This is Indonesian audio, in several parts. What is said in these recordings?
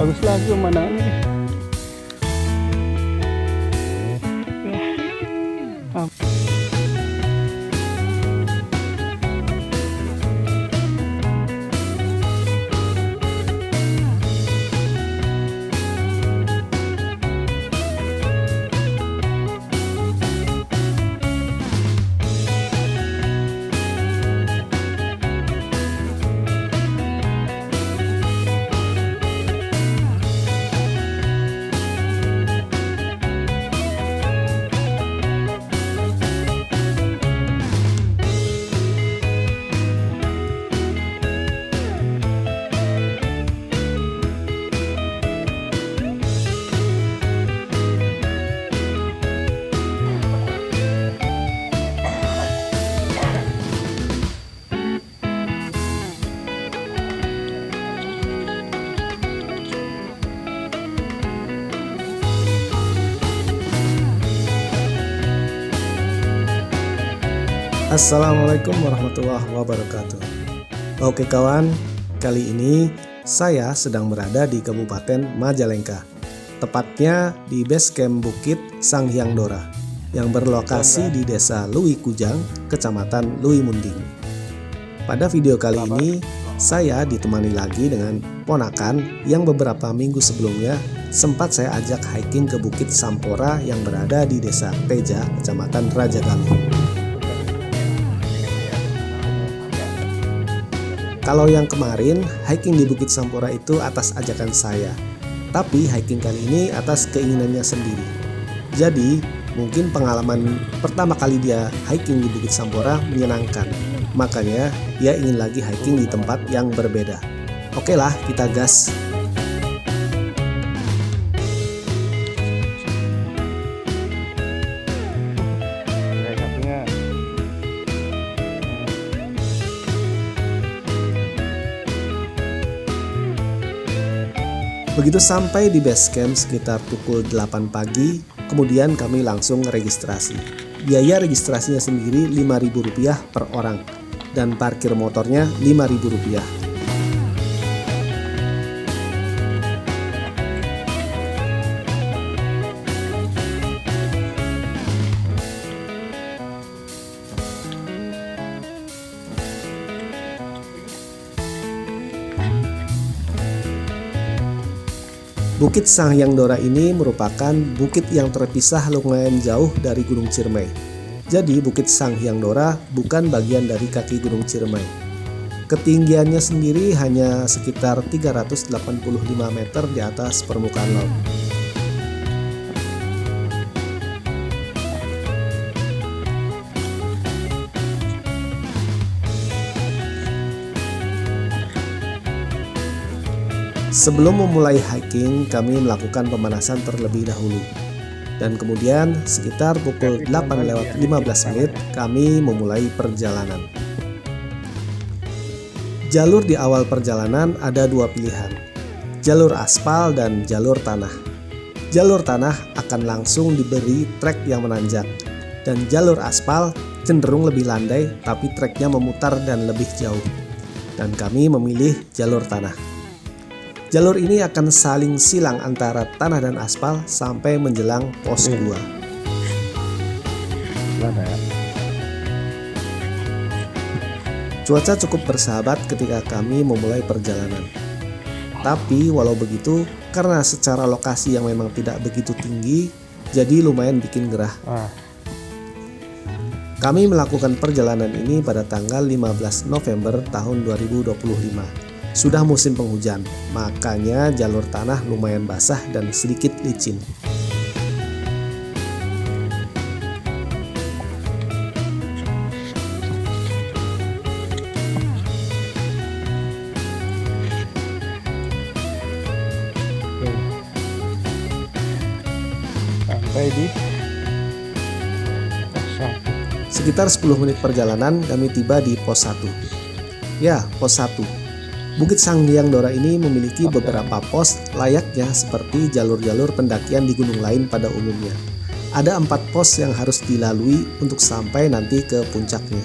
Bagus lagi pemandangannya. Ya. Assalamualaikum warahmatullahi wabarakatuh. Oke kawan, kali ini saya sedang berada di Kabupaten Majalengka, tepatnya di base camp Bukit Sanghyang Dora yang berlokasi di Desa Lui Kujang, Kecamatan Lui Munding. Pada video kali ini saya ditemani lagi dengan ponakan yang beberapa minggu sebelumnya sempat saya ajak hiking ke Bukit Sampora yang berada di Desa Teja, Kecamatan Rajagaluh. Kalau yang kemarin, hiking di Bukit Sampora itu atas ajakan saya. Tapi hiking kali ini atas keinginannya sendiri. Jadi, mungkin pengalaman pertama kali dia hiking di Bukit Sampora menyenangkan. Makanya, dia ingin lagi hiking di tempat yang berbeda. Oke lah, kita gas. Begitu sampai di base camp sekitar pukul 8 pagi, kemudian kami langsung registrasi. Biaya registrasinya sendiri Rp5.000 per orang, dan parkir motornya Rp5.000. Bukit Sanghyang Dora ini merupakan bukit yang terpisah lumayan jauh dari Gunung Ciremai. Jadi Bukit Sanghyang Dora bukan bagian dari kaki Gunung Ciremai. Ketinggiannya sendiri hanya sekitar 385 meter di atas permukaan laut. Sebelum memulai hiking, kami melakukan pemanasan terlebih dahulu. Dan kemudian sekitar pukul 8:15 kami memulai perjalanan. Jalur di awal perjalanan ada dua pilihan, jalur aspal dan jalur tanah. Jalur tanah akan langsung diberi trek yang menanjak, dan jalur aspal cenderung lebih landai tapi treknya memutar dan lebih jauh. Dan kami memilih jalur tanah. Jalur ini akan saling silang antara tanah dan aspal sampai menjelang pos 2. Cuaca cukup bersahabat ketika kami memulai perjalanan. Tapi walau begitu, karena secara lokasi yang memang tidak begitu tinggi, jadi lumayan bikin gerah. Kami melakukan perjalanan ini pada tanggal 15 November tahun 2025. Sudah musim penghujan, makanya jalur tanah lumayan basah dan sedikit licin. Sampai di pos 1. Sekitar 10 menit perjalanan kami tiba di pos 1. Ya, pos 1. Bukit Sanghyang Dora ini memiliki beberapa pos layaknya seperti jalur-jalur pendakian di gunung lain pada umumnya. Ada 4 pos yang harus dilalui untuk sampai nanti ke puncaknya.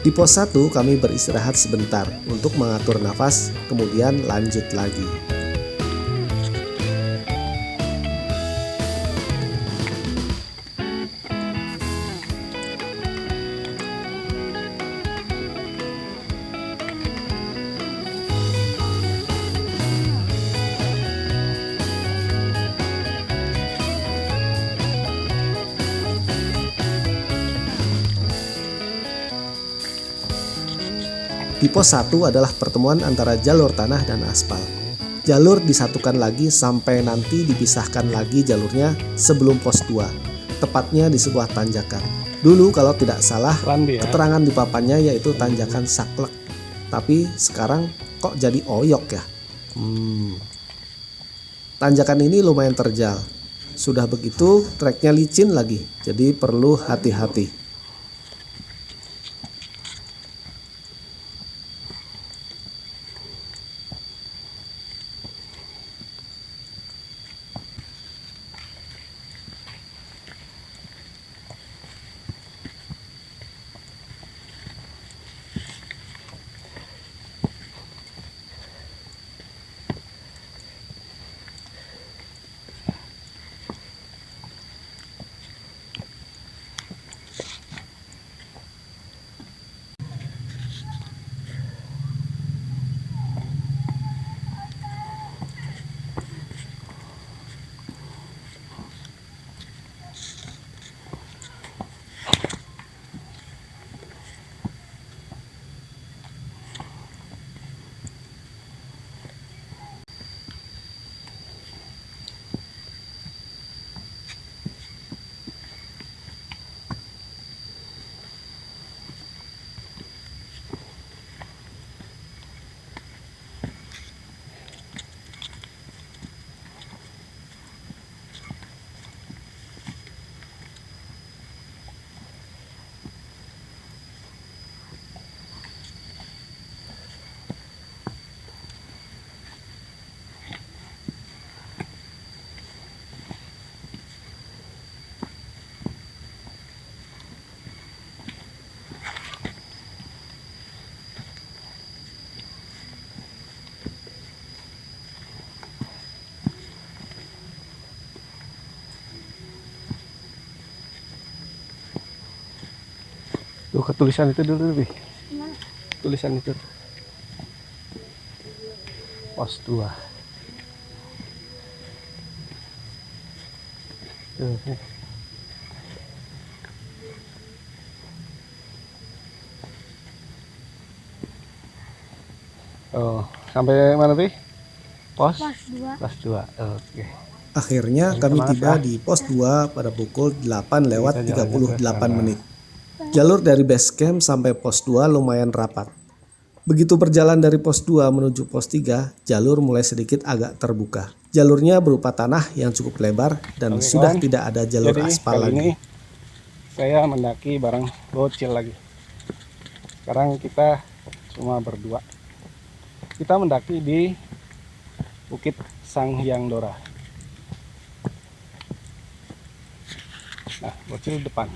Di pos 1 kami beristirahat sebentar untuk mengatur nafas, kemudian lanjut lagi. Di pos 1 adalah pertemuan antara jalur tanah dan aspal. Jalur disatukan lagi sampai nanti dipisahkan lagi jalurnya sebelum pos 2, tepatnya di sebuah tanjakan. Dulu kalau tidak salah, keterangan di papannya yaitu tanjakan saklek. Tapi sekarang kok jadi oyok ya? Tanjakan ini lumayan terjal. Sudah begitu treknya licin lagi, jadi perlu hati-hati. Tuh ketulisan itu dulu lebih. Tulisan itu. Pos 2. Tuh. Oh, sampai mana tuh? Pos 2. Pos 2. Oke. Akhirnya kami tiba di pos 2 pada pukul 8:38 menit. Jalur dari base camp sampai pos 2 lumayan rapat. Begitu berjalan dari pos 2 menuju pos 3, jalur mulai sedikit agak terbuka. Jalurnya berupa tanah yang cukup lebar dan sudah tidak ada jalur aspal lagi. Ini saya mendaki bareng bocil lagi. Sekarang kita cuma berdua. Kita mendaki di Bukit Sanghyang Dora. Nah, bocil depan.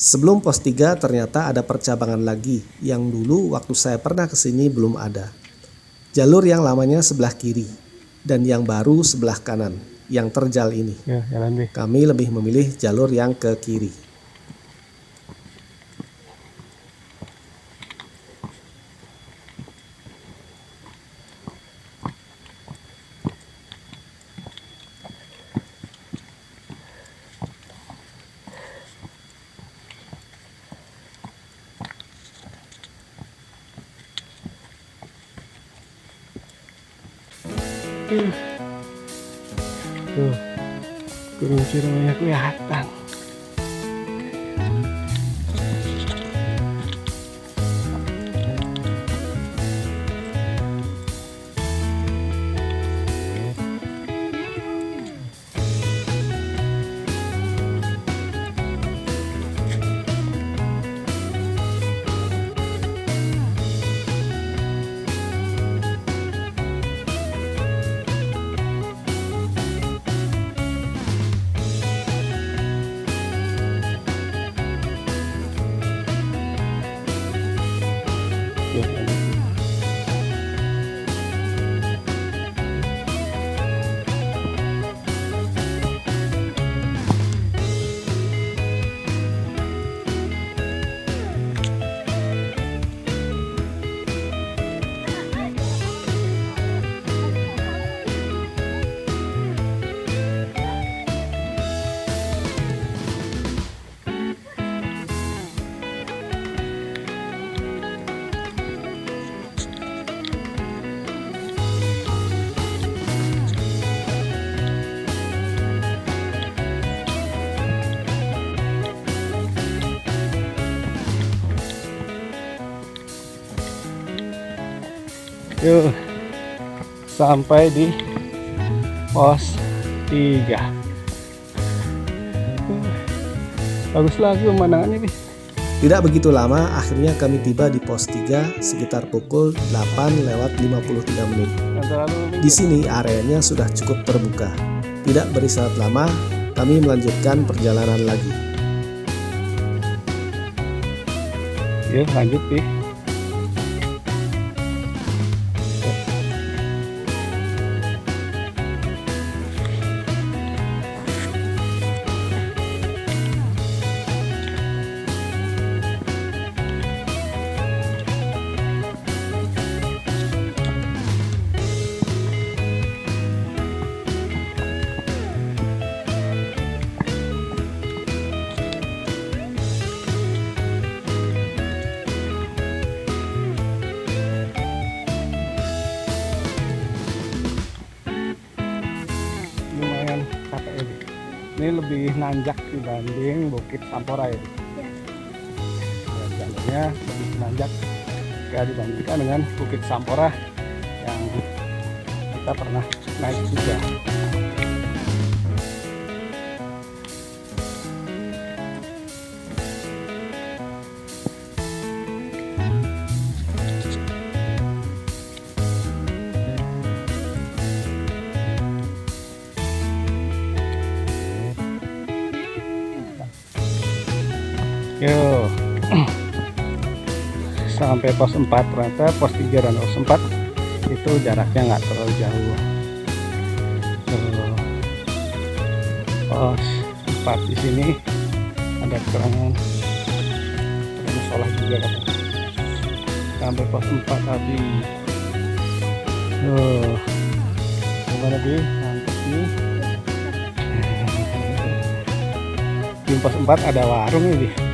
Sebelum pos 3 ternyata ada percabangan lagi yang dulu waktu saya pernah kesini belum ada. Jalur yang lamanya sebelah kiri dan yang baru sebelah kanan yang terjal ini. Ya, jalan deh. Kami lebih memilih jalur yang ke kiri. Tuh, Gunung Ciremai kelihatan. Yuk, sampai di pos 3. Bagus lagi pemandangannya nih. Tidak begitu lama, akhirnya kami tiba di pos 3 sekitar pukul 8:53 menit. Di sini areanya sudah cukup terbuka. Tidak beristirahat lama, kami melanjutkan perjalanan lagi. Yuk lanjut nih. Lumayan capek ini. Ini lebih nanjak dibanding Bukit Sampora ya. Ya, jalurnya lebih nanjak jika dibandingkan dengan Bukit Sampora yang kita pernah naik juga. Yo, sampai pos 4, ternyata pos 3 dan pos 4 itu jaraknya nggak terlalu jauh. Pos 4 di sini ada kekurangan, ada musola juga katanya. Sampai pos 4 tadi. Gimana nih? Mantap nih. Di pos 4 ada warung ini.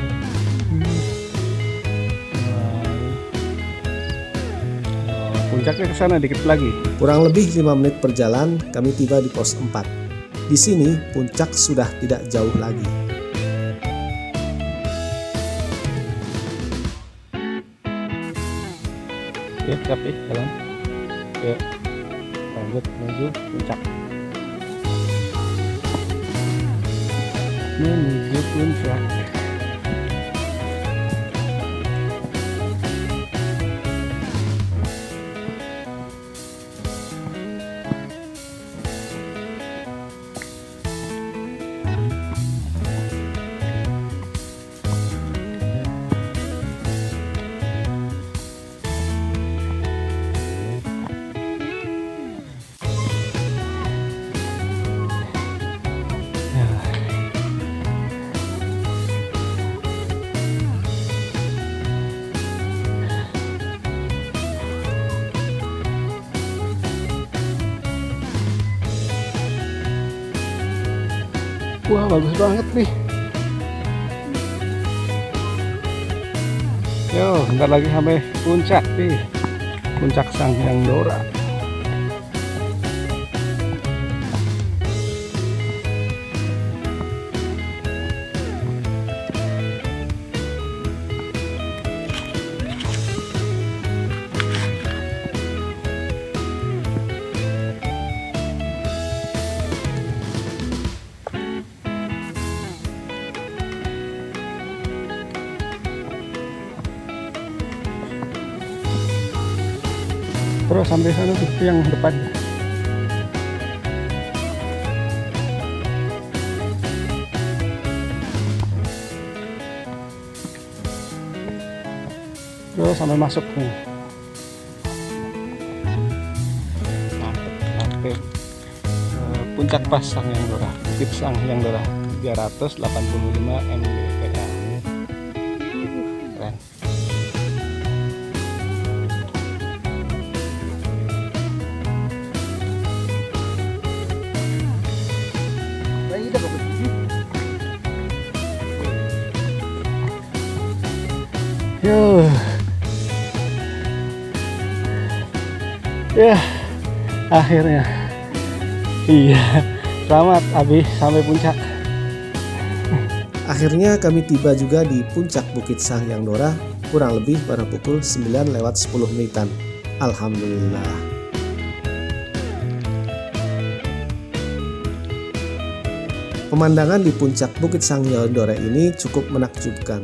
Puncaknya ke sana dikit lagi. Kurang lebih 5 menit berjalan, kami tiba di pos 4. Di sini puncak sudah tidak jauh lagi. Oke, siap nih, jalan. Oke, lanjut menuju puncak. Menuju puncak. Wah, bagus banget nih. Yo, bentar lagi sampai puncak nih. Puncak Sang Hyang Dora. Terus sampai sana tuh yang depan. Terus sampai masuk nih. Sampai puncak pas Sang Hyang Dora, Bukit Sang Hyang Dora 385 mdpl. Keren. Yo, ya akhirnya, iya, selamat Abi sampai puncak. Akhirnya kami tiba juga di puncak Bukit Sang Hyang Dora kurang lebih pada pukul 9:10 menitan. Alhamdulillah. Pemandangan di puncak Bukit Sangyodora ini cukup menakjubkan.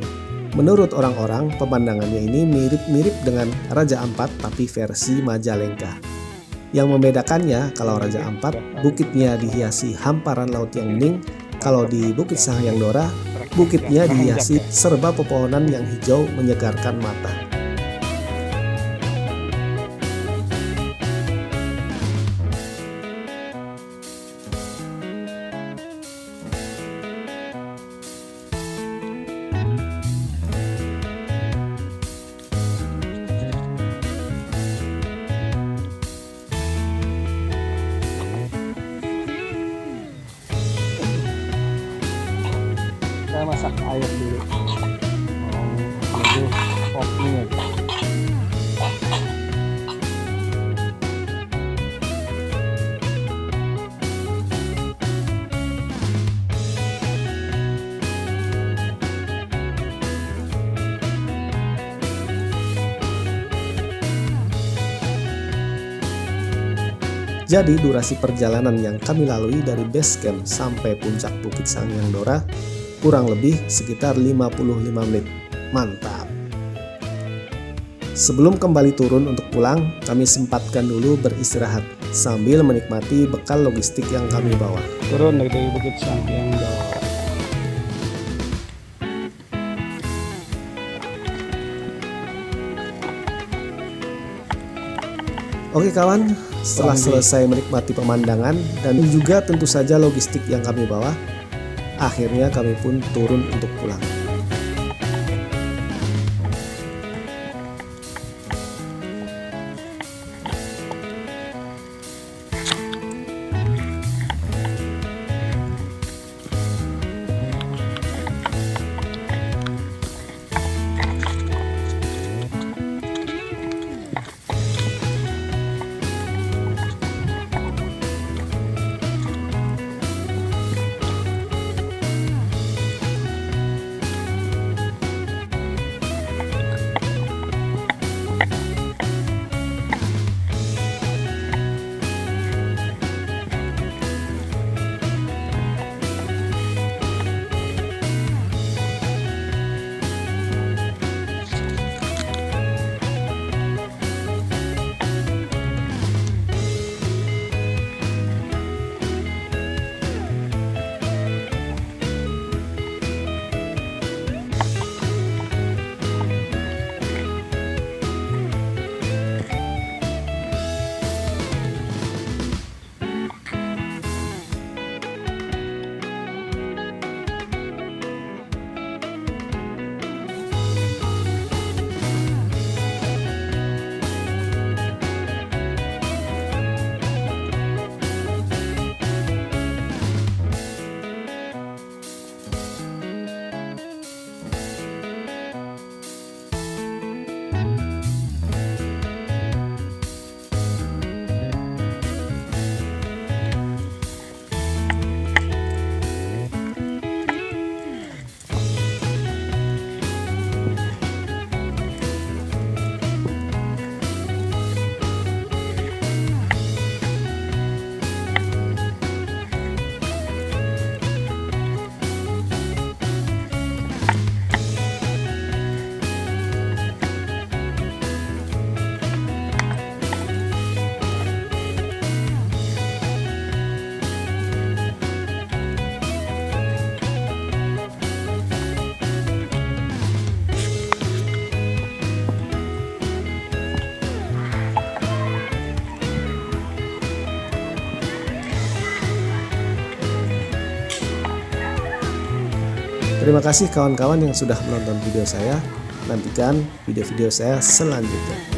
Menurut orang-orang, pemandangannya ini mirip-mirip dengan Raja Ampat tapi versi Majalengka. Yang membedakannya, kalau Raja Ampat, bukitnya dihiasi hamparan laut yang bening. Kalau di Bukit Sangyodora, bukitnya dihiasi serba pepohonan yang hijau menyegarkan mata. Saya masak air dulu. Lebih kopinya. Jadi durasi perjalanan yang kami lalui dari base camp sampai puncak Bukit Sangyodora kurang lebih sekitar 55 menit. Mantap. Sebelum kembali turun untuk pulang, kami sempatkan dulu beristirahat sambil menikmati bekal logistik yang kami bawa. Turun dari Bukit Sangyodora. Oke kawan, setelah selesai menikmati pemandangan dan juga tentu saja logistik yang kami bawa, akhirnya kami pun turun untuk pulang. Terima kasih kawan-kawan yang sudah menonton video saya. Nantikan video-video saya selanjutnya.